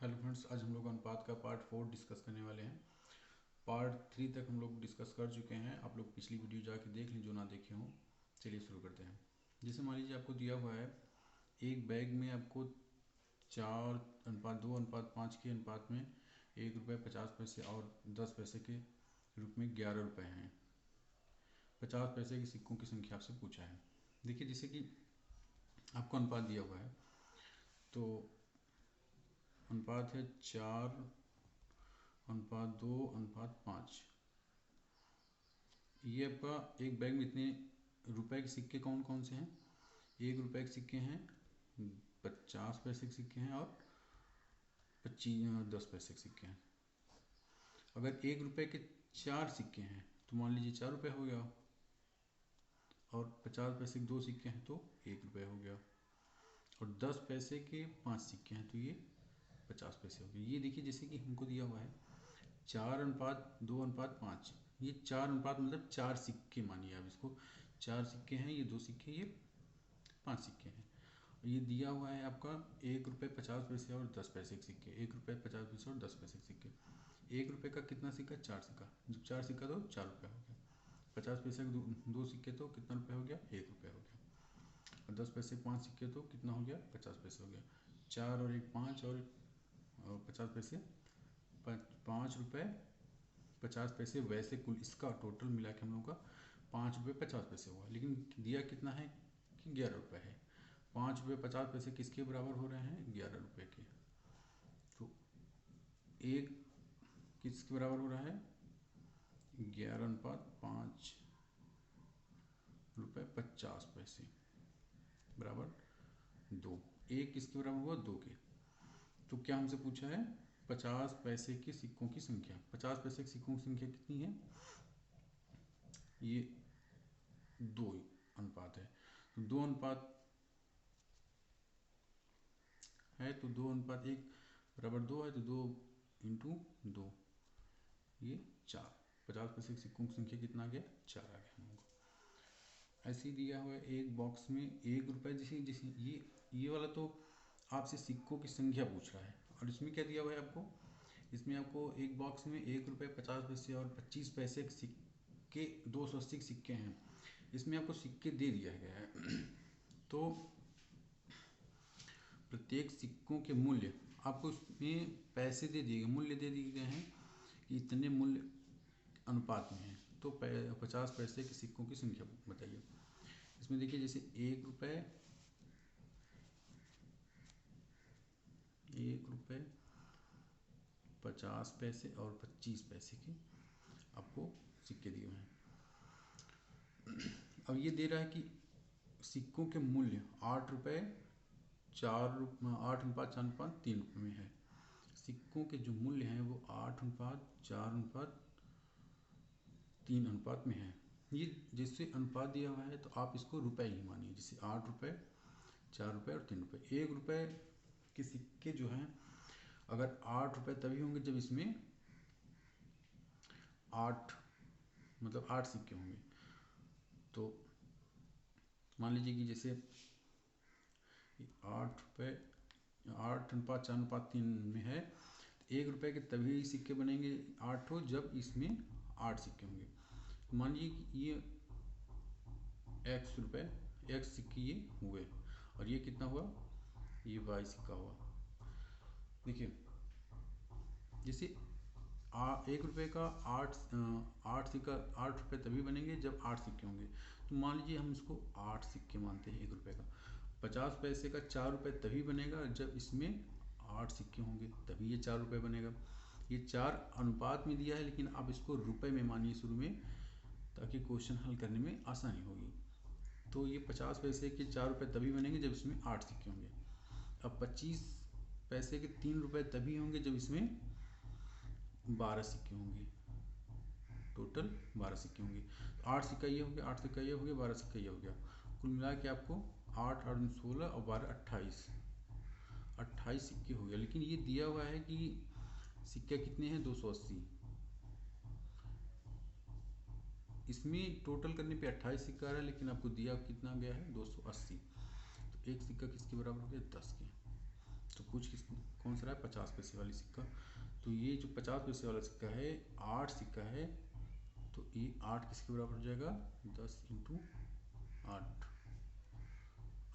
Hello friends, आज हम लोग अनुपात का पार्ट 4 डिस्कस करने वाले हैं। पार्ट 3 तक हम लोग डिस्कस कर चुके हैं। आप लोग पिछली वीडियो जाके देख लें जो ना देखे हों। चलिए शुरू करते हैं। जैसे मान लीजिए आपको दिया हुआ है एक बैग में आपको 4:2:5 के अनुपात में ₹1.50 और 10 पैसे के रूप में 11 रुपये हैं। 50 पैसे के सिक्कों की संख्या आपसे पूछा है। देखिए, जैसे कि आपको अनुपात दिया हुआ है तो अनुपात है 4:2:5। ये आपका एक बैग में इतने रुपए के सिक्के कौन कौन से हैं? ₹1 के सिक्के हैं, 50 पैसे के सिक्के हैं और 10 पैसे के सिक्के हैं। अगर ₹1 के 4 सिक्के हैं तो मान लीजिए ₹4 हो गया, और 50 पैसे के 2 सिक्के हैं तो ₹1 हो गया, और 10 पैसे के 5 सिक्के हैं तो ये 50 पैसे हो गए। ये देखिए, जैसे कि हमको दिया हुआ है 4:2:5। ये 4 अनुपात मतलब 4 सिक्के मानिए आप इसको। 4 सिक्के हैं, ये 2 सिक्के, ये 5 सिक्के हैं। ये दिया हुआ है आपका ₹1.50 और 10 पैसे के सिक्के। ₹1.50 और 10 पैसे के सिक्के। ₹1 का कितना सिक्का? 4 सिक्का। जब 4 सिक्का तो ₹4 हो गया। 50 पैसे के 2 सिक्के तो कितना रुपये हो गया? ₹1 हो गया। और 10 पैसे के 5 सिक्के तो कितना हो गया? 50 पैसे हो गया। 4 और 1 5 और 50 पैसे, ₹5.50। वैसे कुल इसका टोटल मिला के हम लोग का ₹5.50 हुआ, लेकिन दिया कितना है कि ₹11 है। ₹5.50 किसके बराबर हो रहे हैं? ₹11 के। तो एक किसके बराबर हो रहा है? 11:5 बराबर 2। एक किसके बराबर हुआ? 2 के। तो क्या हमसे पूछा है? 50 पैसे के सिक्कों की संख्या। 50 पैसे के सिक्कों की संख्या कितनी है? ये 2 अनुपात है। तो 2 अनुपात है तो 2:1 बराबर 2 है, तो 2 इंटू 2 ये 4। 50 पैसे के सिक्कों की संख्या कितना आ गया? 4 आ गया हम लोग को। ऐसे ही दिया हुआ है एक बॉक्स में ₹1। जैसे जैसे ये वाला तो आपसे सिक्कों की संख्या पूछ रहा है, और इसमें क्या दिया हुआ है आपको? इसमें आपको एक बॉक्स में ₹1.50 और 25 पैसे के सिक्के, 280 के सिक्के हैं। इसमें आपको सिक्के दे दिया गया है तो प्रत्येक सिक्कों के मूल्य आपको इसमें पैसे दे दिए गए, मूल्य दे दिए गए हैं कि इतने मूल्य अनुपात में है। तो 50 पैसे के सिक्कों की संख्या बताइए। इसमें देखिए, जैसे ₹1, ₹1, 50 पैसे और 25 पैसे के आपको सिक्के दिए हुए हैं। अब ये दे रहा है कि सिक्कों के मूल्य ₹8 8:4:3 में है। सिक्कों के जो मूल्य हैं वो 8:4:3 अनुपात में है। ये जैसे अनुपात दिया हुआ है तो आप इसको रुपए ही मानिए। जैसे ₹8, ₹4 और ₹3। ₹1 के सिक्के जो हैं, अगर ₹8 तभी होंगे जब इसमें 8 मतलब 8 सिक्के होंगे। तो मान लीजिए कि जैसे ₹8 8:4:3 में है, तो ₹1 के तभी सिक्के बनेंगे 8 हो जब इसमें 8 सिक्के होंगे। तो मान लीजिए कि ये X सिक्के ये हुए, और ये कितना हुआ? ये Y सिक्का हुआ। देखिए, जैसे ₹1 का 8 सिक्का, ₹8 तभी बनेंगे जब 8 सिक्के होंगे। तो मान लीजिए हम इसको 8 सिक्के मानते हैं ₹1 का। 50 पैसे का ₹4 तभी बनेगा जब इसमें 8 सिक्के होंगे, तभी ये ₹4 बनेगा। ये 4 अनुपात में दिया है, लेकिन आप इसको रुपए में मानिए शुरू में, ताकि क्वेश्चन हल करने में आसानी होगी। तो ये 50 पैसे के ₹4 तभी बनेंगे जब इसमें 8 सिक्के होंगे। अब 25 पैसे के ₹3 तभी होंगे जब इसमें 12 सिक्के होंगे। टोटल 12 सिक्के होंगे। 8 सिक्का ये हो गया, 8 सिक्का ये हो गया, 12 सिक्का ये हो गया। कुल मिला के आपको 8 और 16 और 12 28 सिक्के हो गया। लेकिन ये दिया हुआ है कि सिक्के कितने हैं? 280। इसमें टोटल करने पे 28 सिक्का आ रहा है, लेकिन आपको दिया कितना गया है? 280। तो एक सिक्का किसके बराबर हो गया? 10 के। तो कौन सा रहा है, 50 पैसे वाली सिक्का। तो ये जो 50 पैसे वाला सिक्का है 8 सिक्का है, तो ये 8 किसके बराबर हो जाएगा, 10 इंटू 8,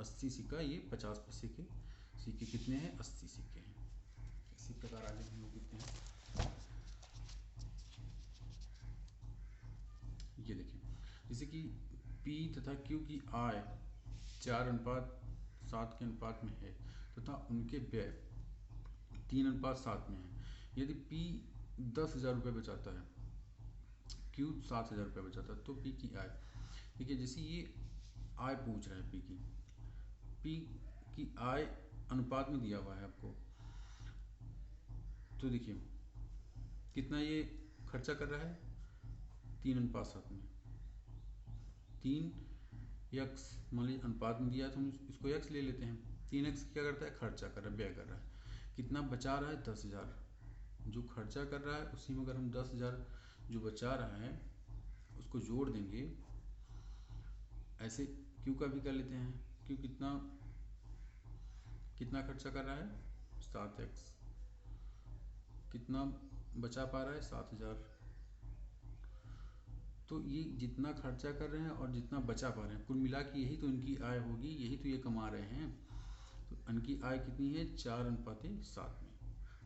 80 सिक्का। ये 50 पैसे के सिक्के कितने हैं, 80 सिक्के हैं। इसी प्रकार आगे हम लोग देखते हैं। ये देखिए, जैसे कि P तथा Q की आय 4:7 के अनुपात में है तथा उनके व्यय 3:7 में है। यदि P 10,000 रुपये बचाता है, Q 7,000 रुपये बचाता है, तो P की आय, देखिए जैसे ये आय पूछ रहा है P की आय अनुपात में दिया हुआ है आपको। तो देखिए कितना ये खर्चा कर रहा है, 3:7 में। 3x मान लीजिए अनुपात में दिया है तो हम इसको x ले लेते हैं। 3x क्या करता है, खर्चा कर रहा है, व्यय कर रहा है। कितना बचा रहा है, 10,000। जो खर्चा कर रहा है उसी में अगर हम 10,000 जो बचा रहा है उसको जोड़ देंगे। ऐसे Q का भी कर लेते हैं। Q कितना खर्चा कर रहा है, 7x। कितना बचा पा रहा है, 7,000। तो ये जितना खर्चा कर रहे हैं और जितना बचा पा रहे हैं, कुल मिला के यही तो इनकी आय होगी, यही तो ये कमा रहे हैं। तो इनकी आय कितनी है, 4:7 में।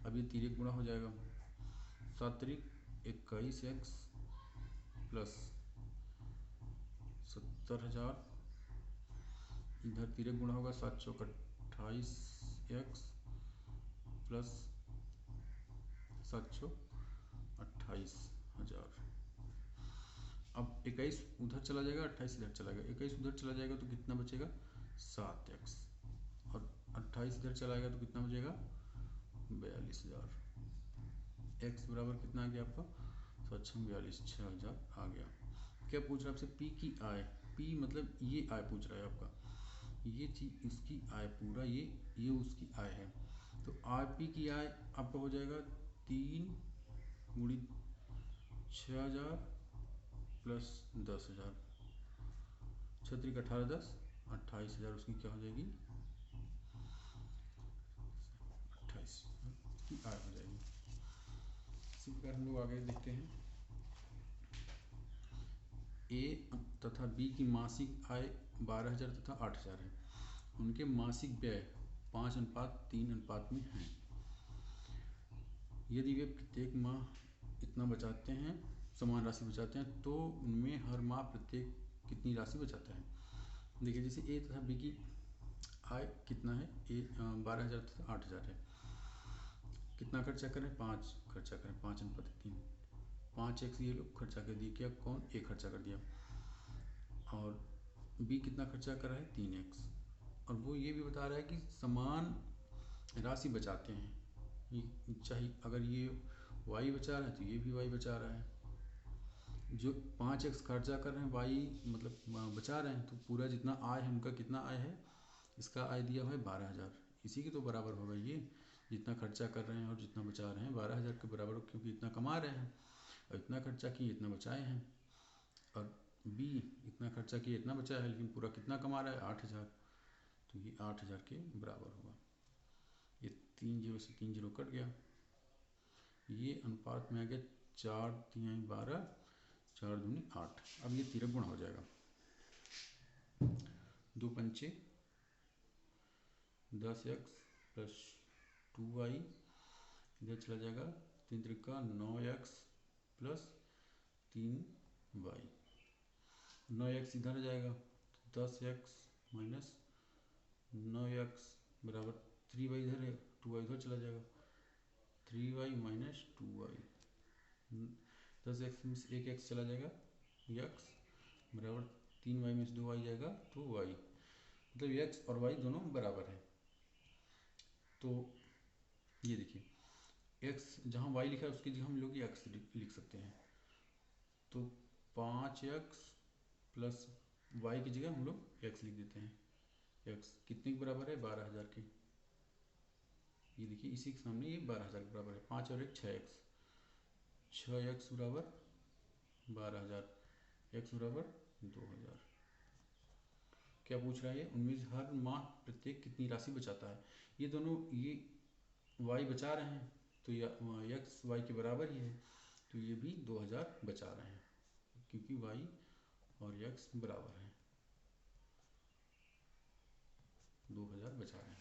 अब ये तिरक गुणा हो जाएगा, 7 तिरिक 21x प्लस 70,000, इधर तिरक गुणा होगा 7 चौक 28x प्लस 728,000। अब 21 उधर चला जाएगा, 28 इधर चला जाएगा, 21 उधर चला जाएगा तो कितना बचेगा, 7x, और 28 इधर चला जाएगा तो कितना बचेगा, 42,000। x बराबर कितना आ गया आपका, 6,000 आ गया। क्या पूछ रहा है आपसे, P की आय, P मतलब ये आय पूछ रहा है आपका, ये चीज इसकी आय पूरा, ये उसकी आय है। तो P की आय आपका हो जाएगा 3 गुणित 6,000 प्लस 10,000, 6 तिरिक 18 10 28,000, उसकी क्या हो जाएगी, 28 की आय हो जाएगी। इसी प्रकार हम लोग आगे देखते हैं। A तथा B की मासिक आय 12,000 तथा 8,000 है। उनके मासिक व्यय 5:3 में हैं। यदि वे प्रत्येक माह इतना बचाते हैं, समान राशि बचाते हैं, तो उनमें हर माह प्रत्येक कितनी राशि बचाता है। देखिए जैसे A तथा B की आय कितना है, 12,000 तथा 8,000 है। कितना खर्चा करें, 5 खर्चा करें, 5:3। 5x ये लोग खर्चा कर दिए, क्या कौन, A खर्चा कर दिया। और B कितना खर्चा कर रहा है, 3x। और वो ये भी बता रहा है कि समान राशि बचाते हैं। चाहे अगर ये y बचा रहा है तो ये भी y बचा रहा है। जो 5x खर्चा कर रहे हैं, y मतलब बचा रहे हैं, तो पूरा जितना आय है उनका कितना आय है, इसका आय दिया हुआ है 12,000। इसी के तो बराबर होगा ये, जितना खर्चा कर रहे हैं और जितना बचा रहे हैं 12,000 के बराबर, क्योंकि इतना कमा रहे हैं और इतना खर्चा किए इतना बचाए हैं। और B इतना खर्चा किए इतना बचाया है, लेकिन पूरा कितना कमा रहा है, 8,000, तो ये 8,000 के बराबर होगा। ये 3 0 से 3 0 कट गया, ये अनुपात में आ गया 4×3=12, 4×2=8। अब ये तिरक गुणा हो जाएगा, 2 पंचे 10x प्लस 2y, इधर चला जाएगा 3 Trika 9x plus 3y, 9x इधर आ जाएगा, 10x माइनस 9x बराबर 3y इधर है, 2y इधर चला जाएगा, 3y माइनस 2y, 10x में से 1x चला जाएगा, x बराबर 3y में से 2y जाएगा तो y, मतलब x और y दोनों बराबर है। तो ये देखिए x जहाँ y लिखा है उसकी जगह हम लोग x लिख सकते हैं। तो 5x प्लस y की जगह हम लोग x लिख देते हैं। x कितने के बराबर है, 12,000 के। ये देखिए इसी के सामने ये 12,000 के बराबर है, 5 और 1 6x, 6x बराबर 12,000, x बराबर 2,000। क्या पूछ रहा है, उनमें से हर माह प्रत्येक कितनी राशि बचाता है। ये दोनों ये वाई बचा रहे हैं तो एक्स वाई के बराबर ही है, तो ये भी 2000 बचा रहे हैं क्योंकि वाई और एक्स बराबर हैं, 2000 बचा रहे हैं।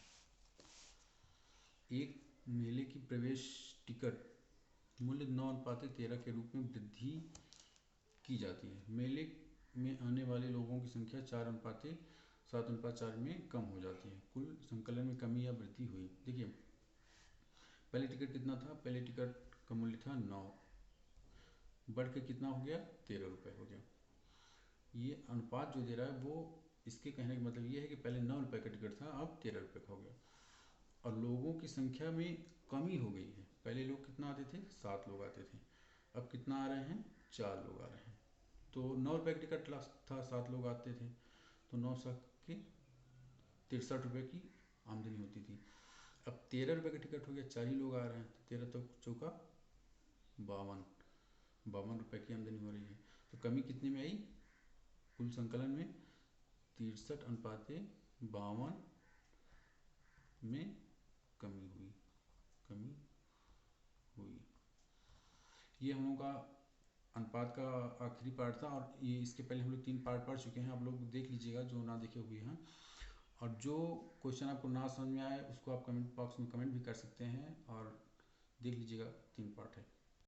एक मेले की प्रवेश टिकट मूल्य 9:13 के रूप में वृद्धि की जाती है। मेले में आने वाले लोगों की संख्या 4:7:4 में कम हो जाती है। कुल संकलन में कमी या वृद्धि हुई। देखिए पहले टिकट कितना था, पहले टिकट का मूल्य था 9, बढ़ के कितना हो गया 13 रुपये हो गया। ये अनुपात जो दे रहा है वो इसके कहने का मतलब ये है कि पहले 9 रुपये का टिकट था, अब 13 रुपये का हो गया। और लोगों की संख्या में कमी हो गई है। पहले लोग कितना आते थे, 7 लोग आते थे, अब कितना आ रहे हैं, 4 लोग आ रहे हैं। तो 9 रुपये का टिकट था, 7 लोग आते थे, तो 9 के 63 रुपये की आमदनी होती थी। अब 13 रुपये का टिकट हो गया, 4 ही लोग आ रहे हैं, तो 13 तो चौका 52 रुपये की आमदनी हो रही है। तो कमी कितने में आई, कुल संकलन में 63:52 में कमी हुई। ये हम लोगों का अनुपात का आखिरी पार्ट था, और ये इसके पहले हम लोग 3 पार्ट पढ़ चुके हैं, आप लोग देख लीजिएगा जो ना देखे हुए हैं। और जो क्वेश्चन आपको ना समझ में आए उसको आप कमेंट बॉक्स में कमेंट भी कर सकते हैं, और देख लीजिएगा 3 पार्ट है।